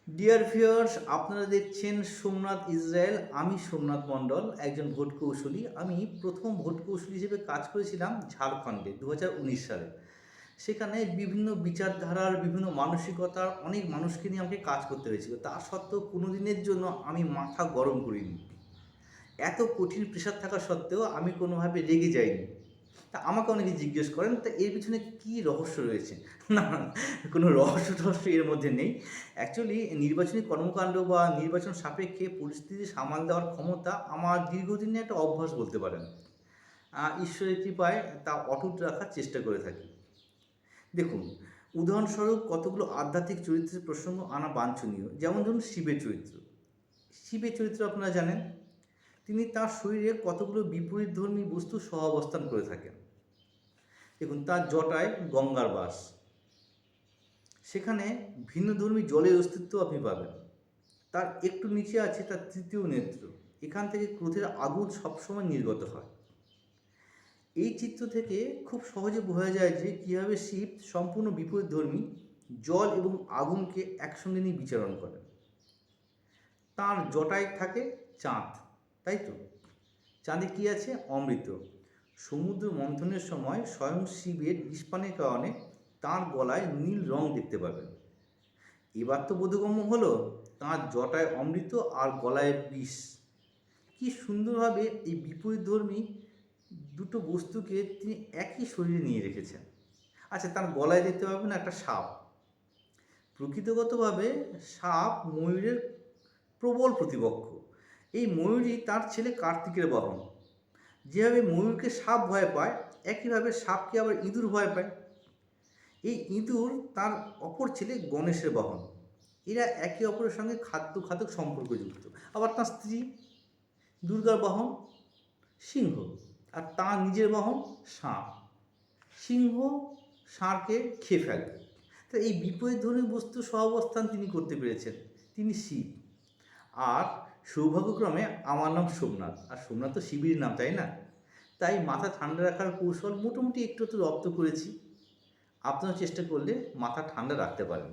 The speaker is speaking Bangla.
ডিয়ার ভিউয়ার্স, আপনারা দেখছেন সোমনাথ ইসরায়েল। আমি সোমনাথ মণ্ডল, একজন ভোট কৌশলী। আমি প্রথম ভোট কৌশলী হিসেবে কাজ করেছিলাম ঝাড়খণ্ডে 2019 সালে। সেখানে বিভিন্ন বিচারধারার, বিভিন্ন মানসিকতার অনেক মানুষকে নিয়ে আমাকে কাজ করতে হয়েছিল। তা সত্ত্বেও কোনো দিনের জন্য আমি মাথা গরম করিনি। এত কঠিন প্রেশার থাকা সত্ত্বেও আমি কোনোভাবে রেগে যাইনি। তা আমাকে অনেকে জিজ্ঞেস করেন, তা এর পিছনে কী রহস্য রয়েছে? না, কোনো রহস্য এর মধ্যে নেই। অ্যাকচুয়ালি নির্বাচনী কর্মকাণ্ড বা নির্বাচন সাপেক্ষে পরিস্থিতি সামাল দেওয়ার ক্ষমতা আমার দীর্ঘদিনের একটা অভ্যাস বলতে পারেন। ঈশ্বরের কৃপায় তা অটুট রাখার চেষ্টা করে থাকি। দেখুন, উদাহরণস্বরূপ কতগুলো আধ্যাত্মিক চরিত্রের প্রসঙ্গ আনা বাঞ্ছনীয়। যেমন ধরুন শিবের চরিত্র। শিবের চরিত্র আপনারা জানেন, তিনি তার শরীরে কতগুলো বিপরীতধর্মী বস্তু সহাবস্থান করে থাকেন। দেখুন, তার জটায় গঙ্গার বাস, সেখানে ভিন্নধর্মী জলের অস্তিত্ব আপনি পাবেন। তার একটু নিচে আছে তার তৃতীয় নেত্র, এখান থেকে ক্রোধের আগুন সবসময় নির্গত হয়। এই চিত্র থেকে খুব সহজে বোঝা যায় যে কীভাবে শিব সম্পূর্ণ বিপরীতধর্মী জল এবং আগুনকে একসঙ্গে নিয়ে বিচারণ করেন। তার জটায় থাকে চাঁদ, তাই তো? চাঁদে কী আছে? অমৃত। সমুদ্র মন্থনের সময় স্বয়ং শিবের ইস্পানের কারণে তাঁর গলায় নীল রং দেখতে পাবেন। এবার তো বোধগম্য হলো, তাঁর জটায় অমৃত আর গলায় বিষ। কি সুন্দরভাবে এই বিপরীতধর্মী দুটো বস্তুকে তিনি একই শরীরে নিয়ে রেখেছেন। আচ্ছা, তার গলায় দেখতে পাবেন একটা সাপ। প্রকৃতিগতভাবে সাপ ময়ূরের প্রবল প্রতিপক্ষ। এই ময়ূরই তার ছেলে কার্তিকের বাহন। যেভাবে ময়ূরকে সাপ ভয় পায়, একইভাবে সাপকে আবার ইঁদুর ভয় পায়। এই ইঁদুর তার অপর ছেলে গণেশের বাহন। এরা একে অপরের সঙ্গে খাদ্য সম্পর্কযুক্ত। আবার তার স্ত্রী দুর্গার বাহন সিংহ, আর তার নিজের বাহন ষাঁড়। সিংহ ষাঁড়কে খেয়ে ফেলে। তো এই বিপরীতধর্মী বস্তু সহাবস্থান তিনি করতে পেরেছেন, তিনি শিব। আর সৌভাগ্যক্রমে আমার নাম সোমনাথ, আর সোমনাথ তো শিবের নাম, তাই না? তাই মাথা ঠান্ডা রাখার কৌশল মোটামুটি একটু রপ্ত করেছি। আপনারা চেষ্টা করলে মাথা ঠান্ডা রাখতে পারেন।